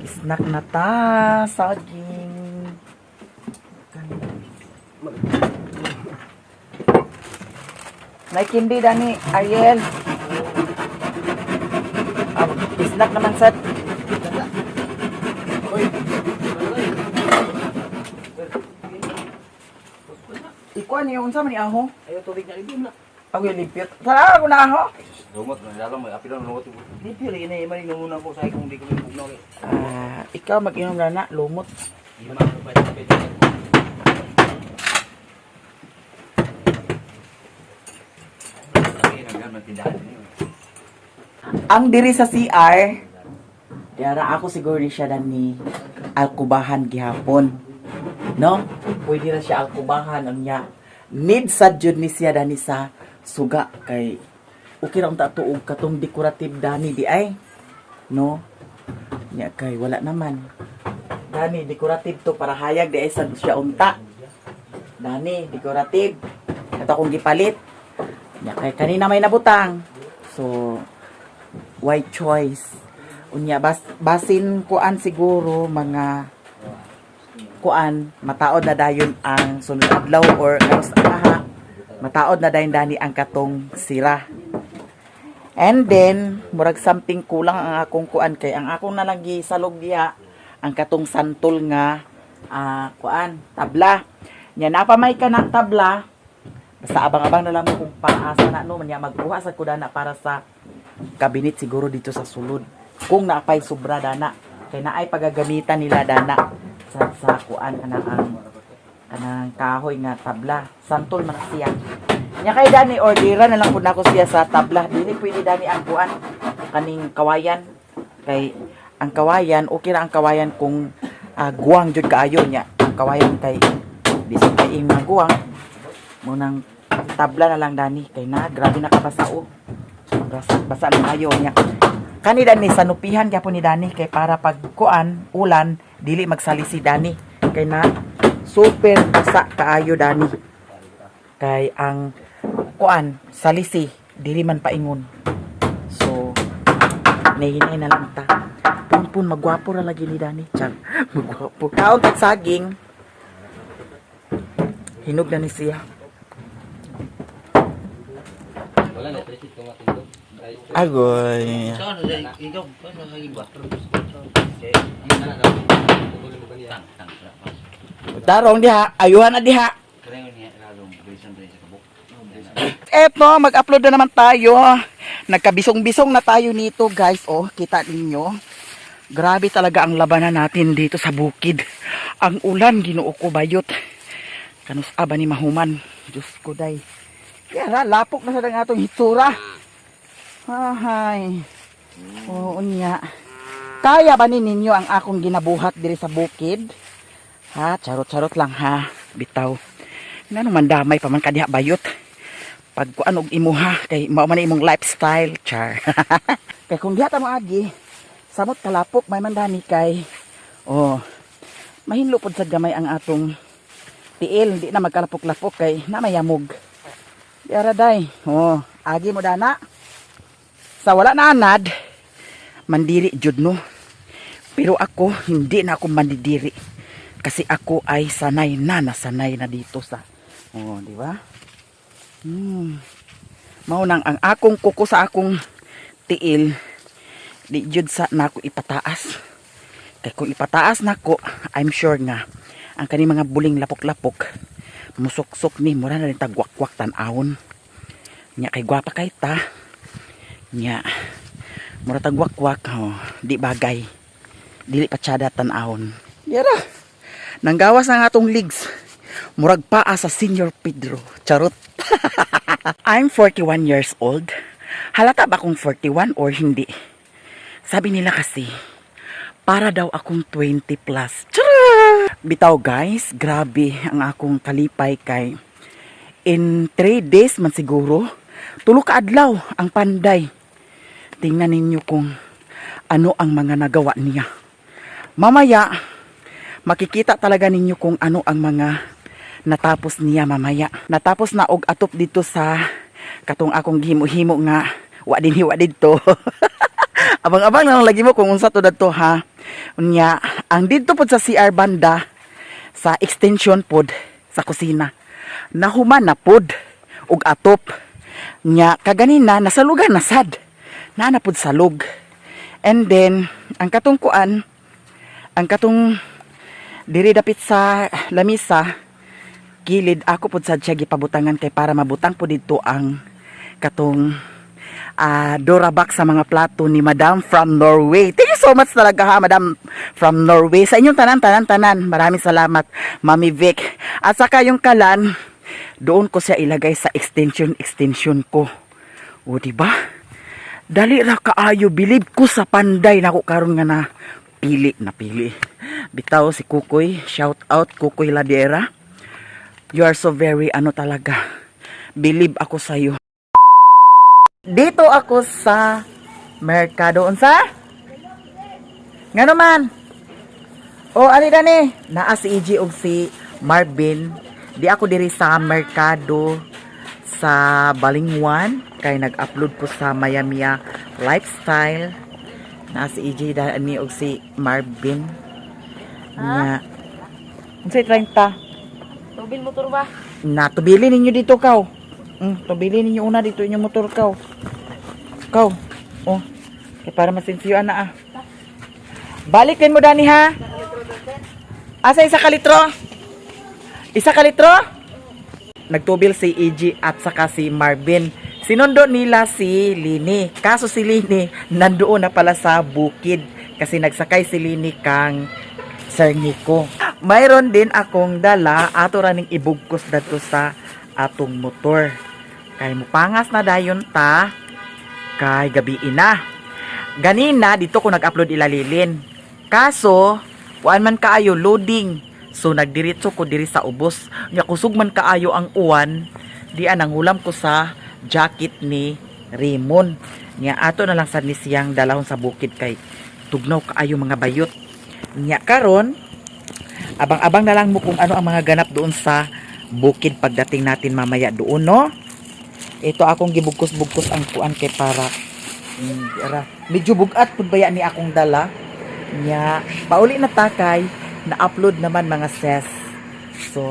Snack na ta, saging. Naikindi dani, Ariel. Snack naman sad. Ikuan niyo unsa man ni aho? Ayaw tubig na ibig na. Ako yung lipit. Saan ako na aho? Lumot na dalam may api lang lumot. Di pili ini mari nanguna ko sa kung di ko bugnaw. Ikaw mag-inom na lumot. Di man ko pa tapit. Ang diri sa CR, diara ako siguro ni siya dan ni alkubahan gihapon. No? Pwede na siya alkubahan ang niya. Need sa jud ni siya dani sa suga kay okay ra unta tuog katong decorative dani di ay. No? Nya kay wala naman. Dani decorative to para hayag di ay sa siya unta. Dani decorative. Kato akong gipalit. Nya kay kanina may nabutang. So white choice. Unya basin kuan siguro mga kuan mataod na dayon ang sunod adlaw or karos aha mataod na dayon dani ang katong sira. And then murag something kulang ang akong kuan kay ang akong nalagi salog diha ang katong santol nga kuan tabla. Nya napamay ka na tabla. Basta abang-abang na lang mo kung paasa na no nya magkuha sa kudana para sa kabinet siguro dito sa sulod. Kung naapay sobra dana kay naay pagagamitan nila dana sa kuan kanang kahoy nga tabla. Santol man siya. Nya kay dani ordera na lang pud nako siya sa tabla. Dili pwede dani ang kuan kaning kawayan. Kay ang kawayan okay ra ang kawayan kung guwang jud kaayo nya. Ang kawayan kay bisan kay ing guwang mo nang tabla na lang dani kay na grabe na kabasao. Basa lang ayo nya. Kani dani sanupihan gyapon ni dani kay para pag kuan ulan dili magsalisi dani kay na super basa kaayo dani kay ang kuan salisi dili man paingon. So nahinay na lang ta pun magwapo ra lagi ni dani char magwapo kaon tag saging hinog na ni siya. Wala na tresit ko matindog. Agoy. Saan na ikaw pa sa hagibwa. Tarong diha, ayuhan na diha. Eto, mag-upload na naman tayo. Nagkabisong-bisong na tayo nito, guys. Oh, kita ninyo. Grabe talaga ang labanan natin dito sa bukid. Ang ulan, Ginoo ko bayot. Kanus aba ni mahuman. Diyos ko day. Kaya lapok na sa atong hitsura. Ahay. Oo niya. Kaya ba ninyo ang akong ginabuhat diri sa bukid? Ha, charot-charot lang ha. Bitaw. Ngano man damay pa man kadiha bayot. Pag kuan og imuha kay mao man imong lifestyle, char. Kay kung diha ta mo agi, samot kalapok may mandani kay mahinlo pod sad gamay ang atong tiil, di na magkalapok-lapok kay na mayamog. Diara day. Agi mo dana. Sa wala na anad, mandiri jud no. Pero ako, hindi na ako mandidiri. Kasi ako ay sanay na dito sa, di ba? Maunang ang akong kuko sa akong tiil, di jud sa na ako ipataas. Kaya kung ipataas na ko, I'm sure nga, ang kani mga buling lapok-lapok, musok-sok ni, mura na rin tagwak-wak tanawon. Nya kay gwapa kay ta. Nya mura tagwak-wak di bagay dili patsada tan-awon. Yara nanggawas ang atong legs murag paa sa Senior Pedro. Charot. I'm 41 years old. Halata ba akong 41 or hindi? Sabi nila kasi para daw akong 20 plus. Tara! Bitaw guys, grabe ang akong kalipay kay in 3 days man siguro 3 ka adlaw ang panday. Tingnan ninyo kung ano ang mga nagawa niya. Mamaya, makikita talaga ninyo kung ano ang mga natapos niya mamaya. Natapos na og atop dito sa katong akong himo-himo nga wa din to. Abang-abang na lang lagi mo kung unsa to dadto ha. Unya, ang dito pod sa CR banda sa extension pod sa kusina. Nahuman na pod og atop. Nya kaganina nasalugan na sad. Na pod salog. And then ang katungkuan, ang katong diri dapit sa lamisa, gilid ako pod sad siya gipabutangan kay para mabutang po dito ang katong Dorabak sa mga plato ni Madam from Norway. Thank you so much talaga ha, Madam from Norway. Sa inyong tanan. Maraming salamat, Mami Vic. At saka yung kalan, doon ko siya ilagay sa extension ko. O diba? Dali ra kaayo, bilib ko sa panday nako karon nga na pili. Bitaw si Kukoy, shout out Kukoy Ladera. You are so very talaga. Bilib ako sa iyo. Dito ako sa Merkado. Unsa? Nga naman. O, ali dani. Naa si EG o si Marvin. Di ako diri sa Merkado sa Balingwan. Kay nag-upload ko sa Mayamia Lifestyle. Naa si EG dani o si Marvin. Nga. Unsay 30? Tubil motor ba? Natubili ninyo dito kaw. Tubili ninyo una dito inyong motor kaw. Kaw. Oh. Kaya para masinsiyoan na Balikin mo dani ha. Asa isa ka litro? Isa ka litro? Nagtubil si EG at saka si Marvin. Sinundo nila si Lini. Kaso si Lini nandoon na pala sa bukid. Kasi nagsakay si Lini kang Sir Nico. Mayroon din akong dala. Ato raning ibugkos dato sa atong motor. Kay mupangas na dayon ta. Kay gabi na. Ganina dito ko nag-upload ilalilin. Kaso kuan man kaayo loading. So nagdiretso ko diri sa ubos. Nya kusog man kaayo ang uwan. Dian ang hulam ko sa jacket ni Raymond. Nya ato na lang sad ni siyang dalahon sa bukid kay tugnaw kaayo mga bayot. Nya karon abang-abang na lang mo kung ano ang mga ganap doon sa bukid pagdating natin mamaya doon, no? Ito akong gibugkos-bugkos ang kuan kay para medyo bugat pud baya ni akong dala. Nya pauli na takay na-upload naman mga ses. So,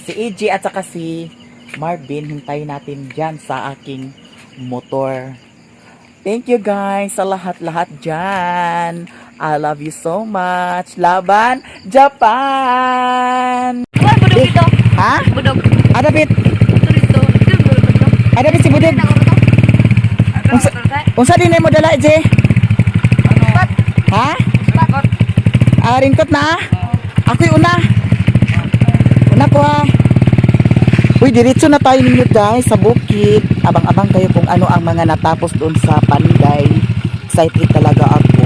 si EG at saka si Marvin hintayin natin diyan sa aking motor. Thank you guys sa lahat-lahat diyan. I love you so much. Laban Japan. Ay, budog dito. Ha? Budog. Ada bit. Dito. Ada bit si Budin. Unsa din mo dala, Je? Ha? Ringkot na? Ako'y una. Una ko ha. Uy, diretso na tayo ninyo guys sa bukid. Abang-abang kayo kung ano ang mga natapos doon sa Panday. Excited talaga ako.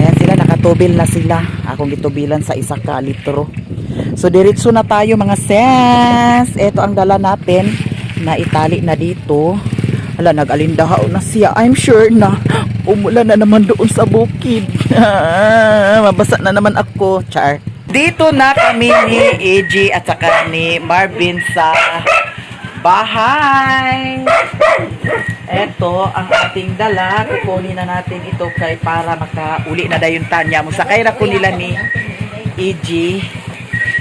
Ayan sila, nakatubil na sila. Akong gitubilan sa 1 ka litro. So, diretso na tayo mga ses. Ito ang dala natin na itali na dito. Hala, nag-alindahaw na siya. I'm sure na umulan na naman doon sa bukid. Mabasa na naman ako. Char. Dito na kami ni EG at saka ni Marvin sa bahay. Ito ang ating dala. Kukunin na natin ito kay para makauli na dayon tanya. Musakay na ko nila ni EG.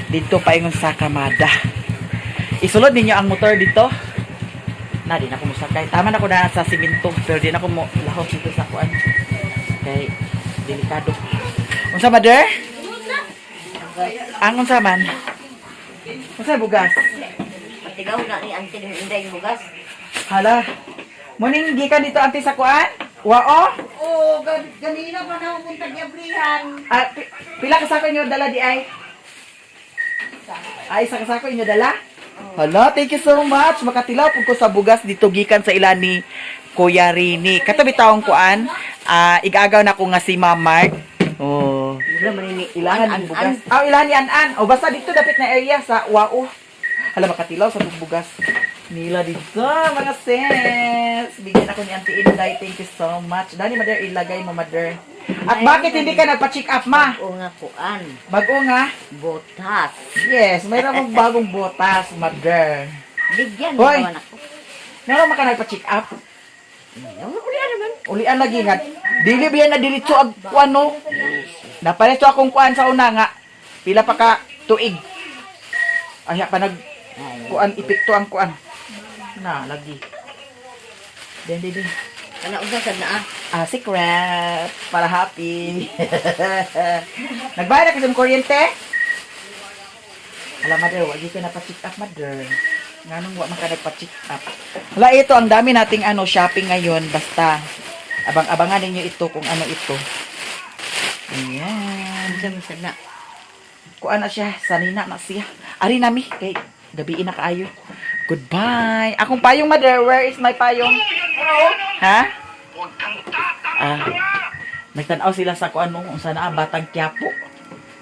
Dito pa yung sa kamada. Isulod ninyo ang motor dito. Na, di na ko musakay. Tama na ko na sa simento. Pero di na ko mo lahos dito sa kuan. Kay delikado. Unsa mother? Ang unsa man? Unsa bugas? Patigaw na ni Auntie Inday yung bugas. Hala. Muning gikan dito anti sa kuan? Wao? Oo, ganina pa na pumunta ni Abrihan. Pila ka sako inyo dala di ay? Ay, isa ka sako inyo dala? Hala, thank you so much. Makatilaw po ko sa bugas dito gikan sa ila ni Kuya Rini. Katabi taong kuan, igagaw na ko nga si Mamart. Oh. Ilahan ang bugas. Ilahan ni An-An. O basta dito dapat na area sa Wao. Hala, makatilaw sa bugas. Nila dito, mga sis. Bigyan ako ni Auntie Inday. Thank you so much. Dani, mother, ilagay mo, mother. At bakit hindi ka nagpa-check up, ma? Oo nga kuan. Bago nga? Botas. Yes, mayroon mong bagong botas, mother. Bigyan mo Hoy! naman ako. Meron ka nagpa-check up? Ulian naman. Ulian lagi nga. Dili biya na diretso ag kuan no. Napareto akong kuan sa una nga. Pila pa ka tuig. Aya pa nag kuan epekto ang kuan. Na lagi. Din. Ano usa sad na Secret para happy. Nagbayad ka sa kuryente? Hala, mother, wag ka na pa-check up, mother. Nganong wa man ka nagpa-check up. Hala, ito ang dami nating shopping ngayon. Basta abang-abangan ninyo ito kung ano ito. Ayan. usa sad na. Kuan na siya, sanina na siya. Ari nami kay gabi na kaayo. Goodbye. Akong payong, mother. Where is my payong? Ha? Nagtanaw sila sa kuan mo kung sana Batang Quiapo.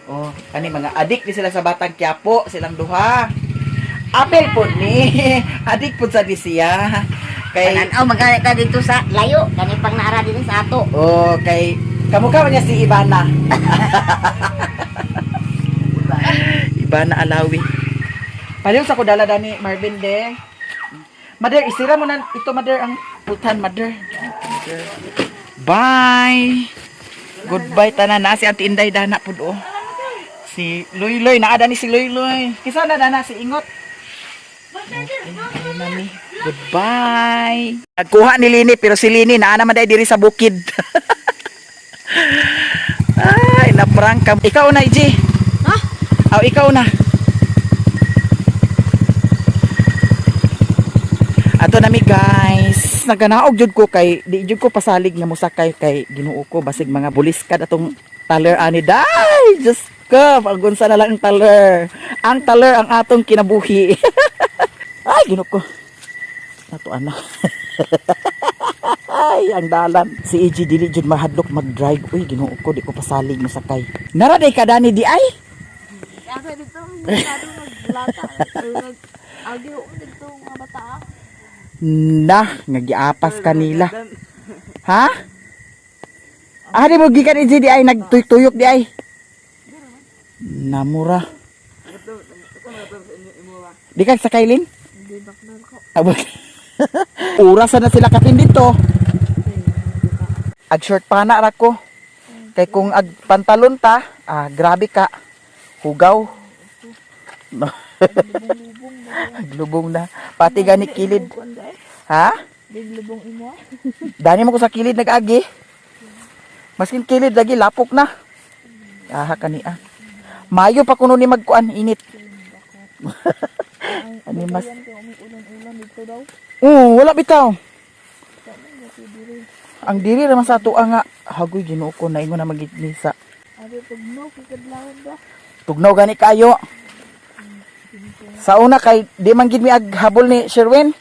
Oh, kani mga adik ni sila sa Batang Quiapo, silang duha. Apel po ni. Adik po sa di siya. Kay Pananaw magani ka dito sa layo, kani pang naara din sa ato. oh, kay kamukha man niya si Ivana. Ivana Alawi. Paliw sa ko dala dani Marvin de. Mother, isira mo na ito, mother, ang putan, mother. Bye. Goodbye tanan na si Auntie Inday dana pud oh. Si Loy naada ni si Loy. Kisa na dana si Ingot. Okay, nani. Goodbye. Nagkuha ni Lini pero si Lini naa naman dai diri sa bukid. Ay, na-prank ka. Ikaw na, Iji. Ha? Aw, ikaw na. Ato nami guys, naganaog jud ko kay di jud ko pasalig nga musakay kay Ginoo ko basig mga buliskad atong taler ani day. Just ko, pagunsa na lang ang taler. Ang taler ang atong kinabuhi. Ay, Ginoo ko. Ato ana. Ay, ang dalan. Si EG dili jud mahadlok mag-drive. Uy, Ginoo ko, di ko pasalig musakay. Nara day kadani di ay. Ako dito, masyado maglata. Agyo dito mga bata. Na, nagiapas kanila. Ha? Di mo gikan EG di ay nagtuyok di ay. Namura. Di ka sa kailin? Hindi baknal ko. Urasan na sila kapin dito. Ag short pa na ko. Kay kung ag pantalon ta, grabe ka. Hugaw. No. Lubong na. Pati gani kilid. Ha? Biglubong imo. Dani mo ko sa kilid nag-agi. Maskin kilid lagi lapok na. Kani. Mayo pa kuno ni magkuan init. Ani mas. Yan kung ulan-ulan dito daw. Wala bitaw. Ang diri naman sa tuwa nga hagoy Ginoo ko na ingon na magigisa. Abi pag no kikadlawon ba? Tugnaw gani kayo. Sa una kay di man gid mi aghabol ni Sherwin.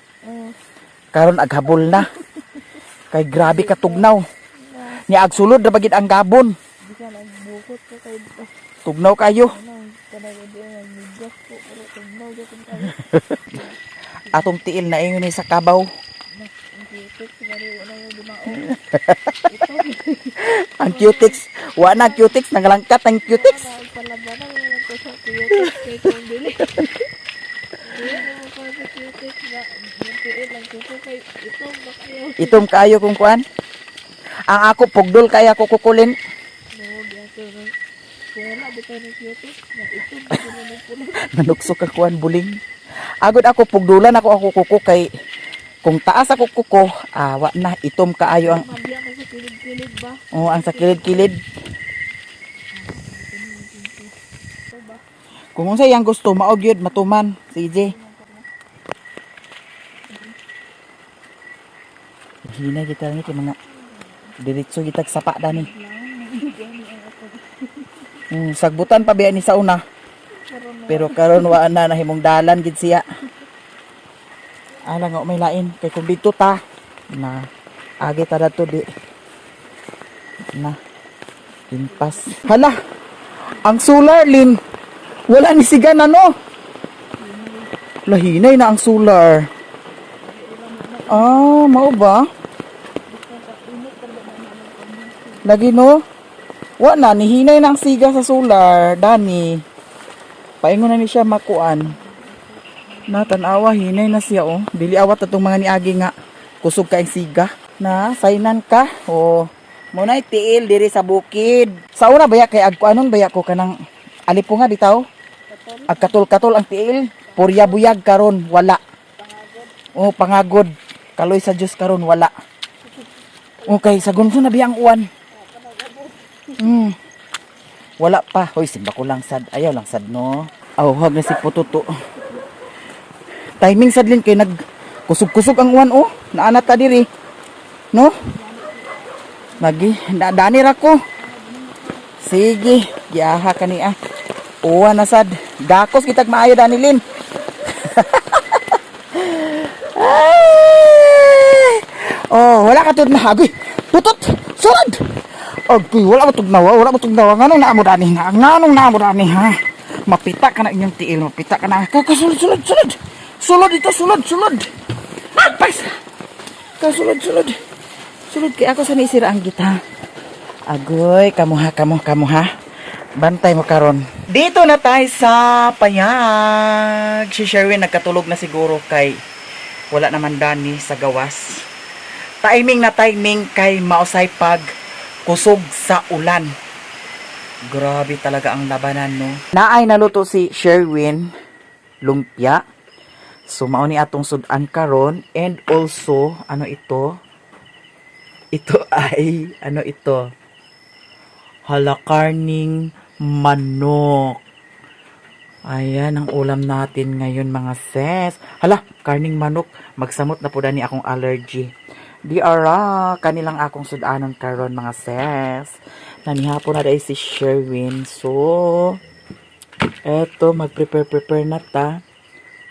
Karon aghabol na. Kay grabe ka tugnaw. Ni agsulod ra bagid ang gabon. Di ka nagbukot ko kay Tugnaw kayo. talaga di ang migas ko pero tugnaw gyud kayo. Atong tiil na ingon ni sa kabaw. Ang kitik siguro wala yung dumao. Ang cutix. Wa na cutix nangalangkat ang cutix. Palabanan lang ko sa kiyotik kay kung dili. Dili mo pa sa kiyotik ba? Yung tiil lang ko kay ito bakyo. Itom kayo kung kuan. Ang ako pugdol kaya ko kukulin. No, gyako na. Kung wala di tayo ng kiyotik, na ito ba mo puno. Nanuksok ka kuan buling. Agod ako pugdulan ako kuko kay kung taas ako kuko, wa na itom kaayo ang Mabya mo sa kilid-kilid ba? ang sa kilid-kilid. Kung unsa yang gusto maog yun matuman si EJ. Hina kita ni kay mga diretso gitag sapa dani. Sagbutan pa biya ni sa una. Pero karon wa na nahimong dalan gid siya. Ala nga may lain kay kung dito ta na agi ta dato di na impas. Hala. Ang solar lin wala ni sigan ano. Lahinay na ang solar. Mao ba? Lagi no? Wa na nihinay na ang siga sa solar, Dani. Paingon na ni siya makuan. Natanawa hinay na siya oh. Dili awat atong mga niagi nga kusog ka ang siga. Na saynan ka o Munay tiil diri sa bukid. Sa una baya kay agko anon baya ko kanang alipunga bitaw. Agkatol-katol ang tiil. Purya buyag karon wala. Oh, pangagod. Kaloy sa Dios karon wala. Okay, sa gunso na biyang uwan. Wala pa. Hoy, simba ko lang sad. Ayaw lang sad no. Aw, hag na si pututo. Timing sadlin kay nag kusog-kusog ang uwan oh. Naanat ta diri. No? Lagi, dani ra ko. Sige, giaha kani ah. Uwan na sad. Dakos kitag maayo danilin. Oh, wala ka tud na hagoy. Tutot, sulod. Agoy, wala mo tugnawa, Nganong naamo dani ha? Mapita ka na inyong tiil, mapita ka na. Sulod. Sulod ito, sulod. Pas. Sulod. Sulod kay ako sa nisira ang gita. Agoy, kamu ha. Bantay mo karon. Dito na tayo sa payag. Si Sherwin nagkatulog na siguro kay wala naman dani sa gawas. Timing kay mausay pag kusog sa ulan. Grabe talaga ang labanan no. Naay naluto si Sherwin lumpia. So mao ni atong sudan karon and also ano ito? Ito ay ano ito? Halakarning manok. Ayan ang ulam natin ngayon mga sis. Hala, karning manok. Magsamot na po dani akong allergy. Di ara, kanilang akong sudanon karon mga sis. Nanihapon na dahil si Sherwin. So, eto, mag-prepare na ta.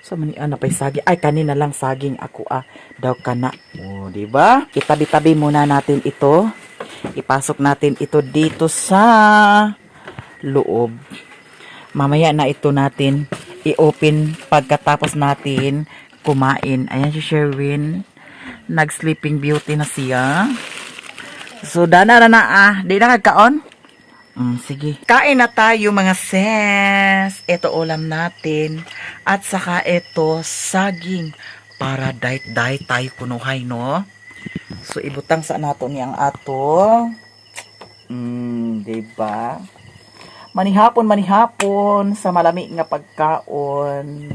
So, napay saging. Ay, kanina lang saging ako daw kana. O, diba? Itabi-tabi muna natin ito. Ipasok natin ito dito sa loob. Mamaya na ito natin i-open pagkatapos natin kumain. Ayan si Sherwin. Nag-sleeping beauty na siya. So, dana na Di na kagkaon? Sige. Kain na tayo mga sis. Ito ulam natin. At saka ito saging. Para diet tayo kunuhay, no? So, ibutang sa nato niyang ato. Diba? Manihapon sa malami nga pagkaon.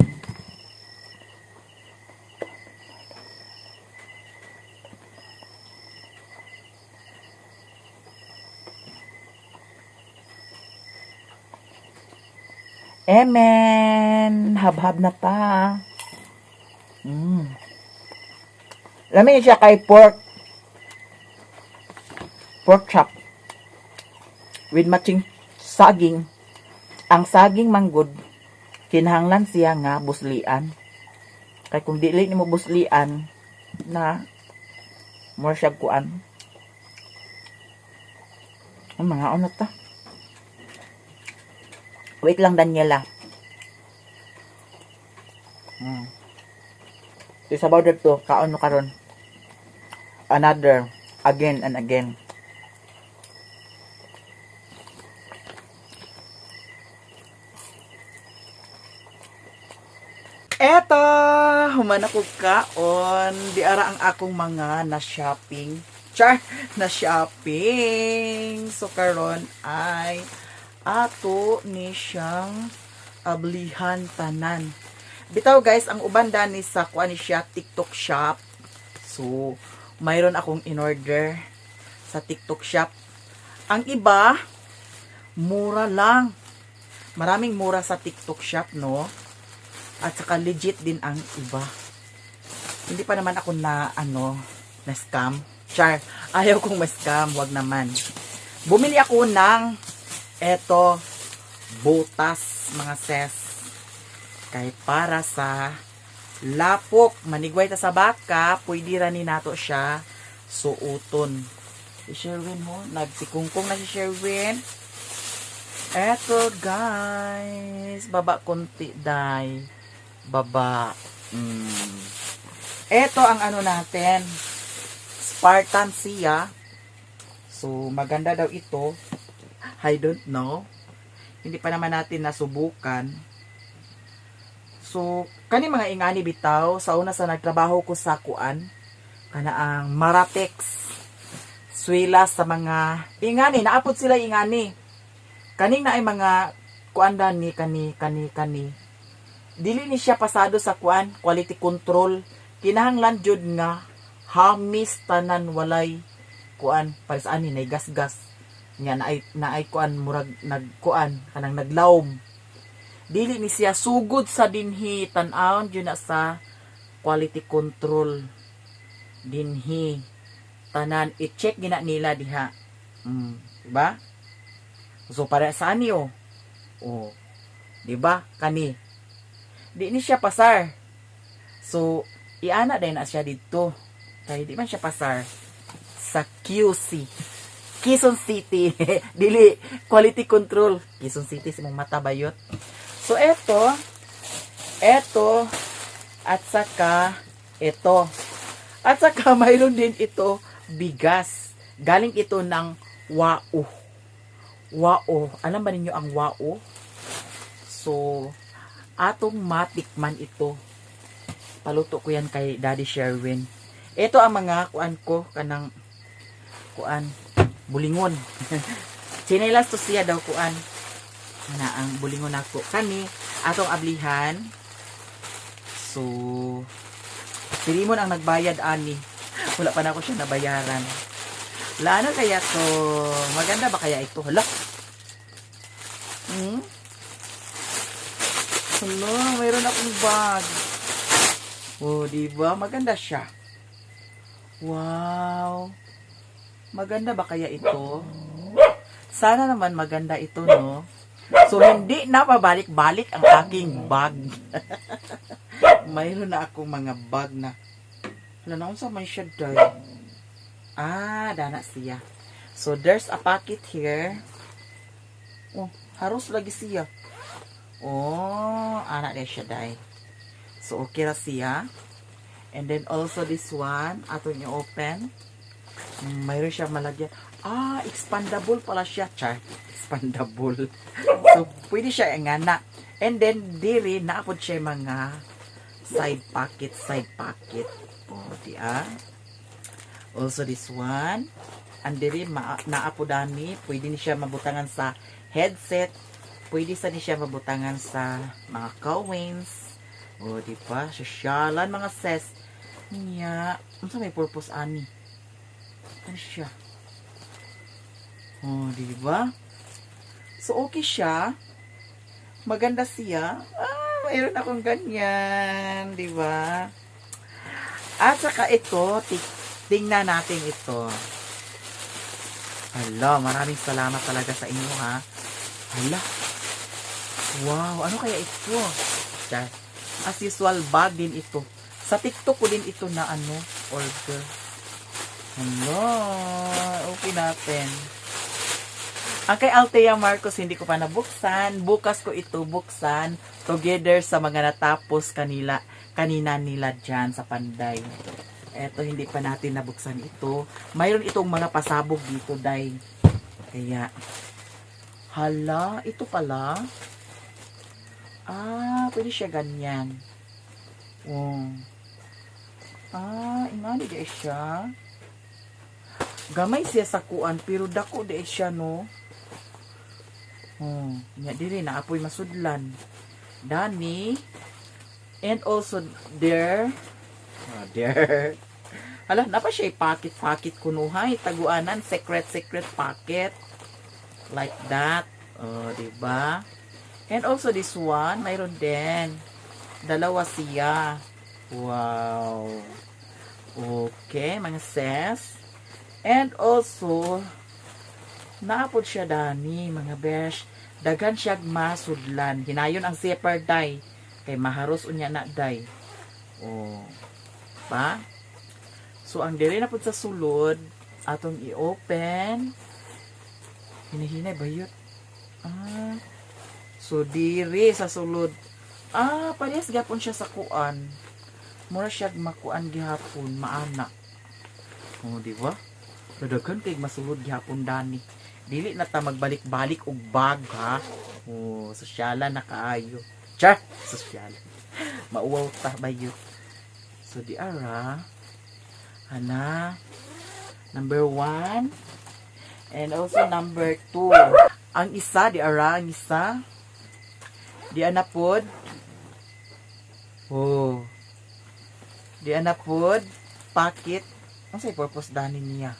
Amen. Habhab na ta. Lamin siya kay pork chop with matching saging. Ang saging manggod kinahanglan siya nga buslian. Kay kung dili nimo buslian na more siya kuan. Ang mga ano ta? Wait lang, Daniela. It's about it to. Kaon mo karon. Another. Again and again. Eto! Humana ko kaon. Di ara ang akong mga na-shopping. Na-shopping. So, karon ay ato ni siyang ablihan tanan. Bitaw guys, ang uban dani sa kuan ni siya TikTok shop. So, mayroon akong in-order sa TikTok shop. Ang iba, mura lang. Maraming mura sa TikTok shop, no? At saka legit din ang iba. Hindi pa naman ako na scam. Ayaw kong ma-scam, wag naman. Bumili ako ng eto, butas, mga sis. Kay para sa lapok, manigway ta sa baka, pwede ra ni nato siya suuton. Si Sherwin ho, nagsikungkong na si Sherwin. Eto guys, baba konti day. Baba. Eto ang natin. Spartan siya. So, maganda daw ito. I don't know. Hindi pa naman natin nasubukan. So, kani mga ingani bitaw, sa una sa nagtrabaho ko sa kuan, kana ang Maratex. swila sa mga ingani, naapod sila ingani. Kaning na ay mga kuanda ni kani. Dili ni siya pasado sa quality control. Kinahanglan jud nga hamis tanan walay pares ani nay gasgas. Nya naay murag nagkuan kanang naglawom. Dili ni siya sugod sa dinhi tan-awon jud na sa quality control dinhi tanan i-check gina nila diha. Diba? So para sa ani oh. Diba? Kani. Di ni siya pasar. So iana din na siya dito. Kaya di man siya pasar sa QC. Quezon City. Dili quality control. Quezon City sa mong mata bayot. So eto at saka ito. At saka mayroon din ito bigas. Galing ito ng Wao. Wao. Alam ba ninyo ang Wao? So, atong matikman ito. Paluto ko yan kay Daddy Sherwin. Ito ang mga kanang bulingon. Chinelas to siya daw na ang bulingon ako. Kani, atong ablihan. So, Pirimon ang nagbayad ani. Wala pa na ako siya nabayaran. Lano kaya to? Maganda ba kaya ito? Hala. Hala, mayroon akong bag. Diba? Maganda siya. Wow. Maganda ba kaya ito? Sana naman maganda ito, no? So, hindi na pabalik-balik ang aking bag. Mayroon na akong mga bag na. Hala, naon sa may siya dahil. Dana siya. So, there's a packet here. Haros lagi siya. Anak na siya dahil. So, okay na siya. And then, also this one. Atong i-open. Mayroon siya malagyan. Expandable pala siya. Char. Expandable. So, pwede siya ingana. And then, diri, naapod siya mga side pocket. Diya. Also, this one. And diri, naapodani. Pwede ni siya mabutangan sa headset. Pwede sa ni siya mabutangan sa mga coins. Diba? Sosyalan, mga ses. Niya. Ano sa may purpose, ani? Ano siya? Diba? So, okay siya. Maganda siya. Mayroon akong ganyan. Diba? At saka ito, tingnan natin ito. Hala, maraming salamat talaga sa inyo, ha? Hala. Wow, ano kaya ito? As usual, bag din ito. Sa TikTok ko din ito na order. Hala, okay natin. Ang kay Althea Marcos, hindi ko pa nabuksan. Bukas ko ito buksan together sa mga natapos kanina nila dyan sa Panday. Eto, hindi pa natin nabuksan ito. Mayroon itong mga pasabog dito, day. Kaya, hala, ito pala. Pwede siya ganyan. Ingani di siya. Gamay siya sa kuan, pero dako di siya, no? Nya diri na apoy masudlan. Dani. And also there. Hala, napa siya pocket kunuhay, taguanan, secret pocket. Like that. Diba? And also this one, mayroon din. Dalawa siya. Wow. Okay, mga ses. And also, naapod siya dani, mga besh. Dagan siya masudlan. Hinayon ang zipper, day. Kay maharos unya na, day. Ba? So, ang diri na po sa sulod, atong i-open. Hinahinay ba yun? So, diri sa sulod. Parehas gapon siya sa kuan. Mura siya makuan gihapon, maana. Di ba? Dadagan kay masulod gihapon dani. Dili na ta magbalik-balik og bag, ha? Sosyalan na kaayo. Char! Sosyalan. Mauwaw ta ba yun? So, di ara. Number 1. And also number 2. Ang isa, di ara, ang isa. Di anapod. Oh. Di anapod. Pakit. Ano sa'y purpose dani niya?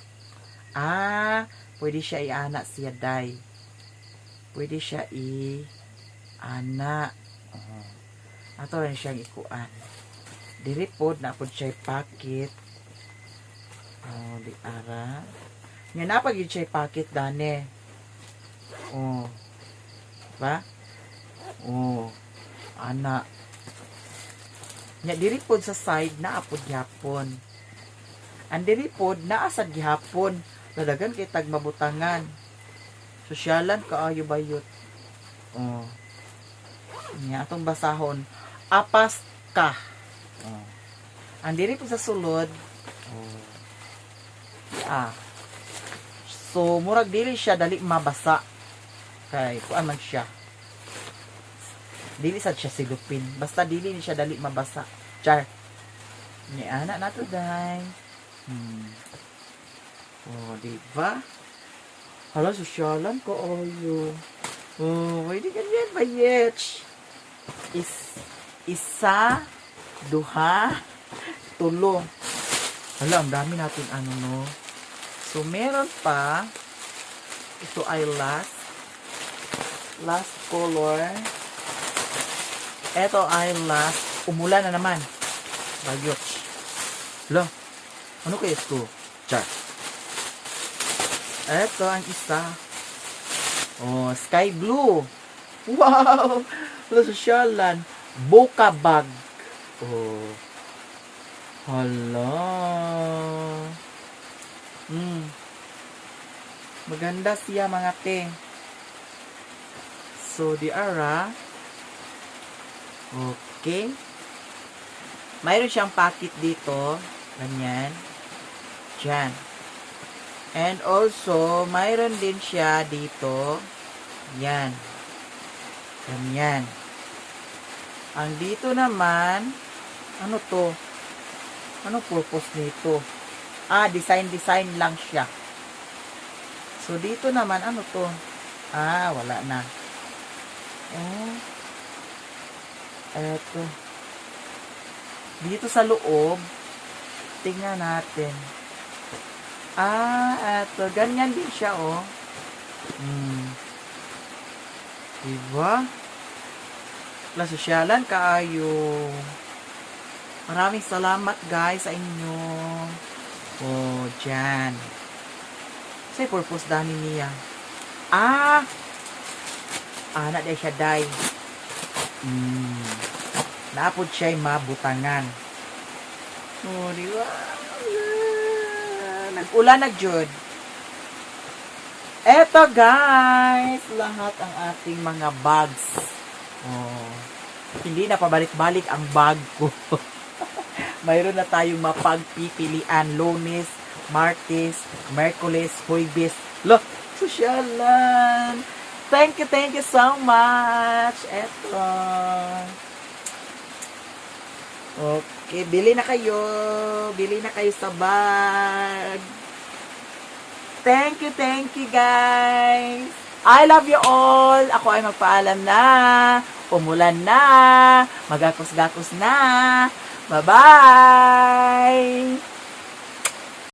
Pwede siya i-ana siya, day. Pwede siya i-ana. Ato rin siyang ikuan. Diri pod na pod siya pakit. Di ara. Nga napag yun siya pakit dane. Ba? Ana. Nga diri pod sa side na apod gyapon. Ang diri pod naa sa gihapon. Dadagan kay tag mabutangan. Sosyalan kaayo bayot. Nga atong basahon. Apas ka. Ang diri po sa sulod. So, murag dili siya dali mabasa. Kay, kuan man siya. Dili sad siya silupin. Basta dili ni siya dali mabasa. Char. Ni ana na to, day. Diba? Hala, sosyalan ko, ayo. Pwede ganyan, bayet. Isa, duha, tulo. Hala, ang dami natin no. So, meron pa. Ito ay last color. Ito ay last. Umulan na naman. Bayot. Hala, ano kaya ito? Char. Ito ang isa. Sky blue. Wow! Hala, sosyalan. Boca bag. Hala. Maganda siya, mga te. So, di ara. Okay. Mayroon siyang packet dito. Ganyan. Diyan. And also, mayroon din siya dito. Yan. Ganyan. Ang dito naman, ano to? Ano purpose nito? Design lang siya. So, dito naman, ano to? Wala na. Eto. Dito sa loob, tingnan natin. Eto. Ganyan din siya, Diba? Sosyalan kaayo. Maraming salamat, guys, sa inyo. Dyan. Say purpose dani niya. Na day siya, day. Naapod siya'y mabutangan. Diba? Nag-ulan na, Jud. Eto, guys. Lahat ang ating mga bags. Hindi na pabalik-balik ang bag ko. Mayroon na tayong mapagpipilian. Lunes, Martes, Merkules, Huwebes. Look, sosyalan. Thank you so much. Eto. Okay, bili na kayo. Bili na kayo sa bag. Thank you, guys. I love you all. Ako ay magpaalam na. Umulan na. Magakos-gakos na. Bye-bye.